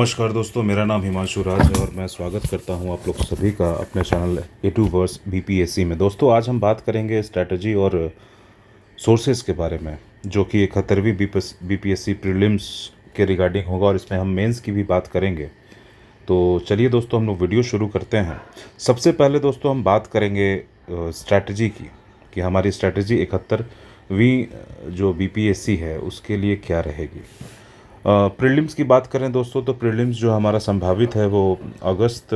नमस्कार दोस्तों, मेरा नाम हिमांशु राज है और मैं स्वागत करता हूं आप लोग सभी का अपने channel A two verse BPSC में। दोस्तों, आज हम बात करेंगे स्ट्रैटेजी और सोर्सेज के बारे में, जो कि 71वीं बीपीएससी प्रीलिम्स के रिगार्डिंग होगा और इसमें हम मेंस की भी बात करेंगे। तो चलिए दोस्तों, हम लोग वीडियो शुरू करते हैं। सबसे पहले दोस्तों हम बात करेंगे स्ट्रैटेजी की, कि हमारी स्ट्रैटेजी 71वीं जो बीपीएससी है उसके लिए क्या रहेगी। प्रीलिम्स की बात करें दोस्तों, तो प्रीलिम्स जो हमारा संभावित है वो अगस्त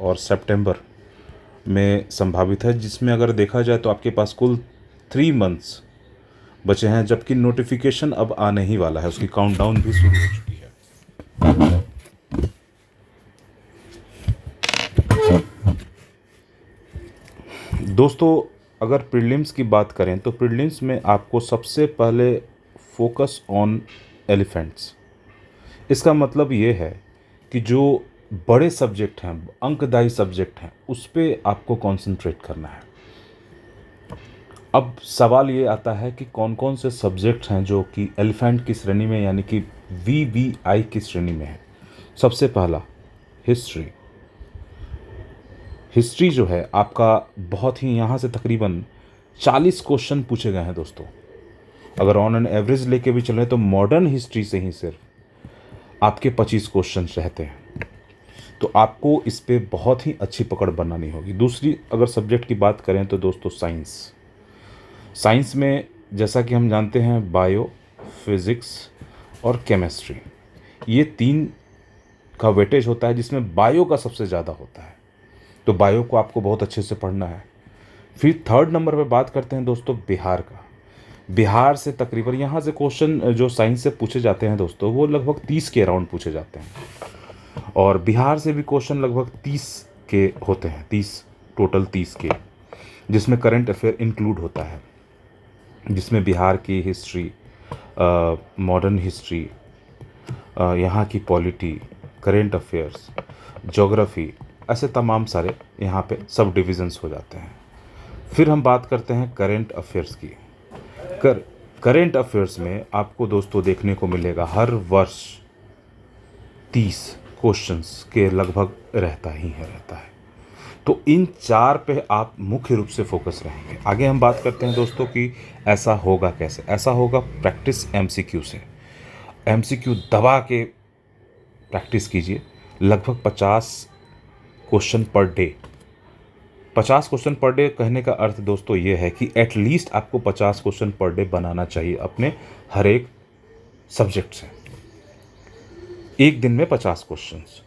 और सितंबर में संभावित है, जिसमें अगर देखा जाए तो आपके पास कुल 3 मंथ्स बचे हैं, जबकि नोटिफिकेशन अब आने ही वाला है, उसकी काउंटडाउन भी शुरू हो चुकी है। दोस्तों, अगर प्रीलिम्स की बात करें तो प्रीलिम्स में आपको सबसे पहले फोकस ऑन एलिफेंट्स। इसका मतलब ये है कि जो बड़े सब्जेक्ट हैं, अंकदायी सब्जेक्ट हैं, उस पे आपको कंसंट्रेट करना है। अब सवाल ये आता है कि कौन कौन से सब्जेक्ट हैं जो कि एलिफेंट की श्रेणी में यानी कि वीवीआई की श्रेणी में है। सबसे पहला हिस्ट्री। हिस्ट्री जो है आपका बहुत ही, यहाँ से तकरीबन 40 क्वेश्चन पूछे गए हैं दोस्तों। अगर ऑन एन एवरेज लेके भी चलें तो मॉडर्न हिस्ट्री से ही सिर्फ आपके 25 क्वेश्चन रहते हैं, तो आपको इस पे बहुत ही अच्छी पकड़ बनानी होगी। दूसरी अगर सब्जेक्ट की बात करें तो दोस्तों साइंस। साइंस में जैसा कि हम जानते हैं बायो, फिज़िक्स और केमिस्ट्री, ये 3 का वेटेज होता है, जिसमें बायो का सबसे ज़्यादा होता है, तो बायो को आपको बहुत अच्छे से पढ़ना है। फिर थर्ड नंबर पे बात करते हैं दोस्तों बिहार का। बिहार से तकरीबन यहाँ से क्वेश्चन जो साइंस से पूछे जाते हैं दोस्तों, वो लगभग 30 के अराउंड पूछे जाते हैं, और बिहार से भी क्वेश्चन लगभग 30 के होते हैं, 30 टोटल 30 के, जिसमें करंट अफेयर इंक्लूड होता है, जिसमें बिहार की हिस्ट्री, मॉडर्न हिस्ट्री, यहाँ की पॉलिटी, करेंट अफेयर्स, ज्योग्राफी, ऐसे तमाम सारे यहाँ पे सब डिविजन्स हो जाते हैं। फिर हम बात करते हैं करेंट अफेयर्स की। करेंट अफेयर्स में आपको दोस्तों देखने को मिलेगा हर वर्ष 30 क्वेश्चंस के लगभग रहता है। तो इन 4 पे आप मुख्य रूप से फोकस रहेंगे। आगे हम बात करते हैं दोस्तों कि ऐसा होगा कैसे। ऐसा होगा प्रैक्टिस एमसीक्यू से। एमसीक्यू दबा के प्रैक्टिस कीजिए, लगभग 50 question per day. 50 question per day कहने का अर्थ दोस्तों ये है कि एटलीस्ट आपको 50 क्वेश्चन पर डे बनाना चाहिए अपने हर एक सब्जेक्ट से। एक दिन में 50 क्वेश्चंस,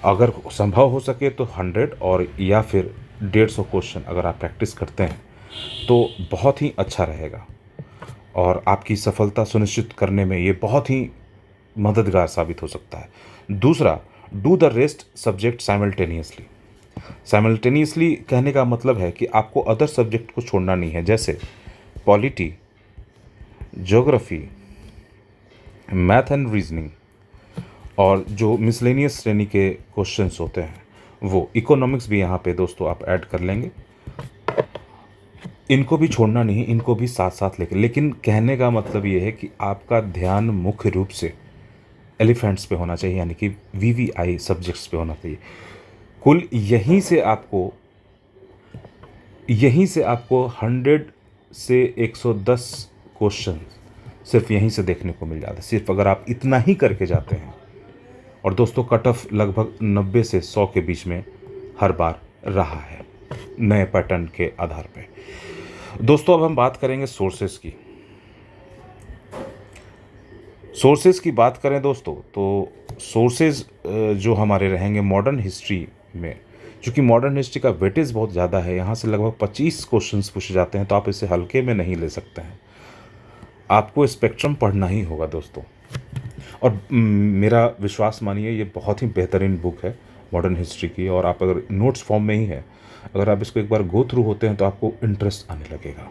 अगर संभव हो सके तो 100 और या फिर 150 क्वेश्चन अगर आप प्रैक्टिस करते हैं तो बहुत ही अच्छा रहेगा, और आपकी सफलता सुनिश्चित करने में ये बहुत ही मददगार साबित हो सकता है। दूसरा, do the rest subject simultaneously. Simultaneously कहने का मतलब है कि आपको अदर सब्जेक्ट को छोड़ना नहीं है, जैसे polity, geography, math and reasoning, और जो मिसलेनियस श्रेणी के क्वेश्चंस होते हैं वो इकोनॉमिक्स भी यहाँ पे दोस्तों आप ऐड कर लेंगे। इनको भी छोड़ना नहीं, इनको भी साथ साथ लेके, लेकिन कहने का मतलब ये है कि आपका ध्यान मुख्य रूप से एलिफेंट्स पे होना चाहिए, यानी कि वीवीआई सब्जेक्ट्स पे होना चाहिए। कुल यहीं से आपको 100 से 110 क्वेश्चन सिर्फ यहीं से देखने को मिल जाता है। सिर्फ अगर आप इतना ही करके जाते हैं, और दोस्तों कट ऑफ लगभग 90 से 100 के बीच में हर बार रहा है नए पैटर्न के आधार पे। दोस्तों अब हम बात करेंगे सोर्सेज की। सोर्सेज की बात करें दोस्तों तो सोर्सेज जो हमारे रहेंगे मॉडर्न हिस्ट्री में, चूँकि मॉडर्न हिस्ट्री का वेटेज बहुत ज़्यादा है, यहाँ से लगभग 25 क्वेश्चंस पूछे जाते हैं, तो आप इसे हल्के में नहीं ले सकते हैं, आपको स्पेक्ट्रम पढ़ना ही होगा दोस्तों। और मेरा विश्वास मानिए, ये बहुत ही बेहतरीन बुक है मॉडर्न हिस्ट्री की, और आप अगर नोट्स फॉर्म में ही है, अगर आप इसको एक बार गो थ्रू होते हैं तो आपको इंटरेस्ट आने लगेगा।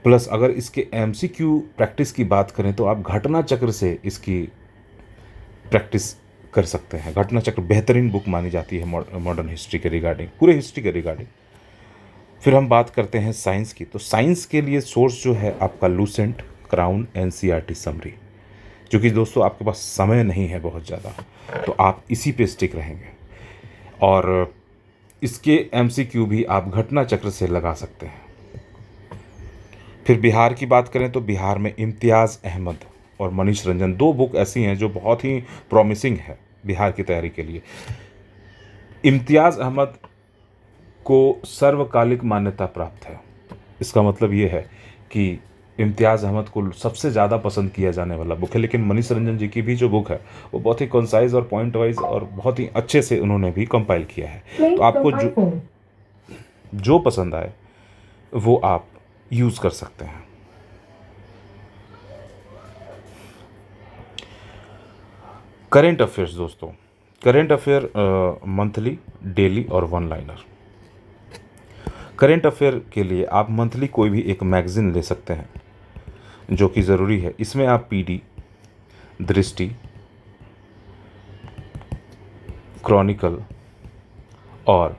प्लस अगर इसके एमसीक्यू प्रैक्टिस की बात करें तो आप घटना चक्र से इसकी प्रैक्टिस कर सकते हैं। घटना चक्र बेहतरीन बुक मानी जाती है मॉडर्न हिस्ट्री के रिगार्डिंग, पूरे हिस्ट्री के रिगार्डिंग। फिर हम बात करते हैं साइंस की। तो साइंस के लिए सोर्स जो है आपका लूसेंट, क्राउन, एनसीईआरटी समरी, क्योंकि दोस्तों आपके पास समय नहीं है बहुत ज़्यादा, तो आप इसी पे स्टिक रहेंगे। और इसके एमसीक्यू भी आप घटना चक्र से लगा सकते हैं। फिर बिहार की बात करें तो बिहार में इम्तियाज़ अहमद और मनीष रंजन, दो बुक ऐसी हैं जो बहुत ही प्रॉमिसिंग है बिहार की तैयारी के लिए। इम्तियाज़ अहमद को सर्वकालिक मान्यता प्राप्त है। इसका मतलब ये है कि इम्तियाज़ अहमद को सबसे ज़्यादा पसंद किया जाने वाला बुक है। लेकिन मनीष रंजन जी की भी जो बुक है वो बहुत ही कंसाइज और पॉइंट वाइज और बहुत ही अच्छे से उन्होंने भी कंपाइल किया है। तो आपको जो पसंद आए वो आप यूज़ कर सकते हैं। करेंट अफेयर्स दोस्तों, करेंट अफेयर मंथली, डेली और वन लाइनर। करेंट अफेयर के लिए आप मंथली कोई भी एक मैगज़ीन ले सकते हैं जो कि ज़रूरी है। इसमें आप पीडी, दृष्टि, क्रॉनिकल और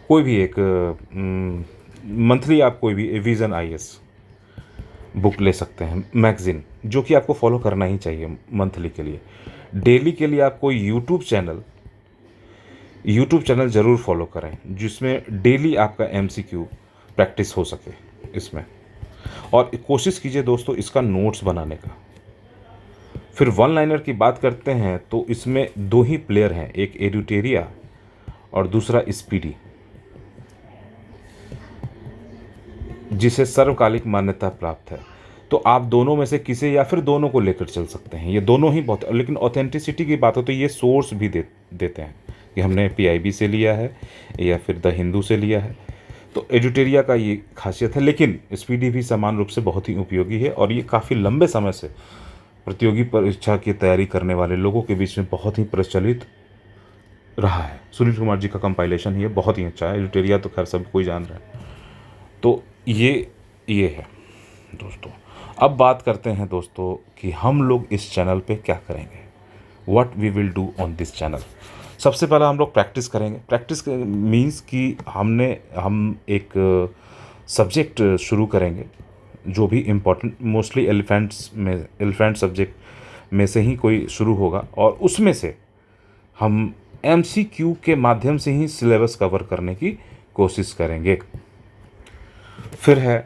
कोई भी एक मंथली आप कोई भी विज़न आईएएस बुक ले सकते हैं, मैगज़ीन, जो कि आपको फॉलो करना ही चाहिए मंथली के लिए। डेली के लिए आप कोई यूट्यूब चैनल ज़रूर फॉलो करें जिसमें डेली आपका एमसीक्यू प्रैक्टिस हो सके इसमें, और कोशिश कीजिए दोस्तों इसका नोट्स बनाने का। फिर वन लाइनर की बात करते हैं तो इसमें दो ही प्लेयर हैं, एक एडिटेरिया और दूसरा स्पीडी, जिसे सर्वकालिक मान्यता प्राप्त है। तो आप दोनों में से किसी या फिर दोनों को लेकर चल सकते हैं, ये दोनों ही बहुत। लेकिन ऑथेंटिसिटी की बात हो तो ये सोर्स भी देते हैं कि हमने पीआईबी से लिया है या फिर द हिंदू से लिया है। तो एडिटोरिया का ये खासियत है। लेकिन स्पीडी भी समान रूप से बहुत ही उपयोगी है और ये काफ़ी लंबे समय से प्रतियोगी परीक्षा की तैयारी करने वाले लोगों के बीच में बहुत ही प्रचलित रहा है। सुनील कुमार जी का कंपाइलेशन ये बहुत ही अच्छा है। एडिटोरिया तो खैर सब कोई जान रहा है। तो ये है दोस्तों। अब बात करते हैं दोस्तों कि हम लोग इस चैनल पे क्या करेंगे, what we will do on this channel. सबसे पहला हम लोग प्रैक्टिस करेंगे। प्रैक्टिस मीन्स कि हम एक सब्जेक्ट शुरू करेंगे जो भी इम्पोर्टेंट, मोस्टली एलिफेंट सब्जेक्ट में से ही कोई शुरू होगा और उसमें से हम एमसीक्यू के माध्यम से ही सिलेबस कवर करने की कोशिश करेंगे। फिर है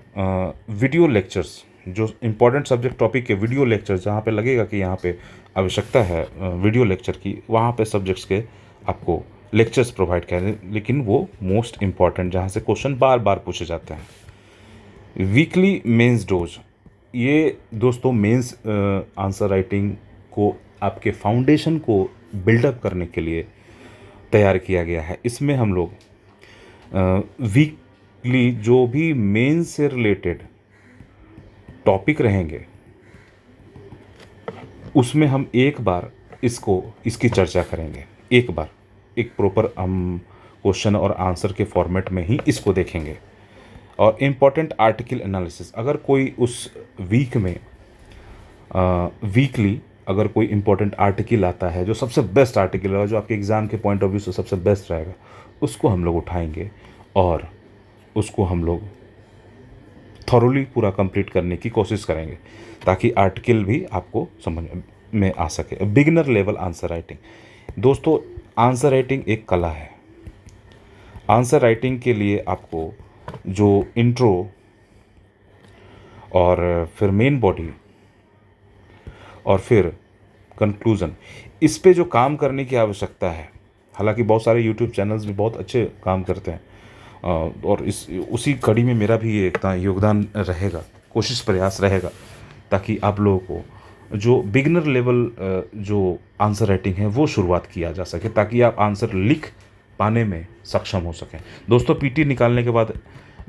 वीडियो लेक्चर्स, जो इम्पोर्टेंट सब्जेक्ट टॉपिक के वीडियो लेक्चर्स, जहाँ पे लगेगा कि यहाँ पे आवश्यकता है वीडियो लेक्चर की, वहाँ पे सब्जेक्ट्स के आपको लेक्चर्स प्रोवाइड करें, लेकिन वो मोस्ट इम्पॉर्टेंट जहाँ से क्वेश्चन बार बार पूछे जाते हैं। वीकली मेंस डोज, ये दोस्तों मेंस आंसर राइटिंग को आपके फाउंडेशन को बिल्डअप करने के लिए तैयार किया गया है। इसमें हम लोग वीकली जो भी मेंस से रिलेटेड टॉपिक रहेंगे उसमें हम एक बार इसकी चर्चा करेंगे। एक बार एक प्रॉपर हम क्वेश्चन और आंसर के फॉर्मेट में ही इसको देखेंगे। और इम्पॉर्टेंट आर्टिकल एनालिसिस, अगर कोई उस वीक में वीकली अगर कोई इम्पोर्टेंट आर्टिकल आता है जो सबसे बेस्ट आर्टिकल है, जो आपके एग्ज़ाम के पॉइंट ऑफ व्यू से सबसे बेस्ट रहेगा, उसको हम लोग उठाएंगे और उसको हम लोग थॉरोली पूरा कंप्लीट करने की कोशिश करेंगे ताकि आर्टिकल भी आपको समझ में आ सके। बिगिनर लेवल आंसर राइटिंग, दोस्तों आंसर राइटिंग एक कला है। आंसर राइटिंग के लिए आपको जो इंट्रो और फिर मेन बॉडी और फिर कंक्लूज़न, इस पे जो काम करने की आवश्यकता है। हालांकि बहुत सारे यूट्यूब चैनल्स भी बहुत अच्छे काम करते हैं और उसी कड़ी में मेरा भी एक योगदान रहेगा, कोशिश प्रयास रहेगा ताकि आप लोगों को जो बिगिनर लेवल जो आंसर राइटिंग है वो शुरुआत किया जा सके, ताकि आप आंसर लिख पाने में सक्षम हो सकें। दोस्तों पीटी निकालने के बाद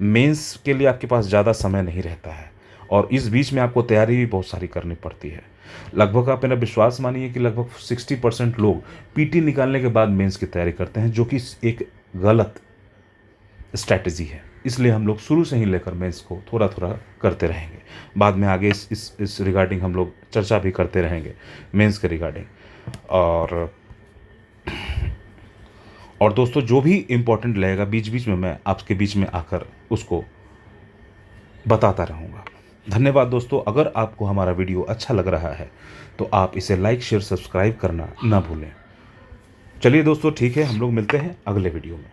मेंस के लिए आपके पास ज़्यादा समय नहीं रहता है और इस बीच में आपको तैयारी भी बहुत सारी करनी पड़ती है। लगभग आप मेरा विश्वास मानिए कि लगभग 60% लोग पीटी निकालने के बाद मेंस की तैयारी करते हैं, जो कि एक गलत स्ट्रैटेजी है। इसलिए हम लोग शुरू से ही लेकर मेंस को थोड़ा थोड़ा करते रहेंगे। बाद में आगे इस रिगार्डिंग हम लोग चर्चा भी करते रहेंगे मेंस के रिगार्डिंग। और दोस्तों जो भी इम्पोर्टेंट लगेगा बीच बीच में मैं आपके बीच में आकर उसको बताता रहूँगा। धन्यवाद दोस्तों। अगर आपको हमारा वीडियो अच्छा लग रहा है तो आप इसे लाइक शेयर सब्सक्राइब करना ना भूलें। चलिए दोस्तों, ठीक है, हम लोग मिलते हैं अगले वीडियो में।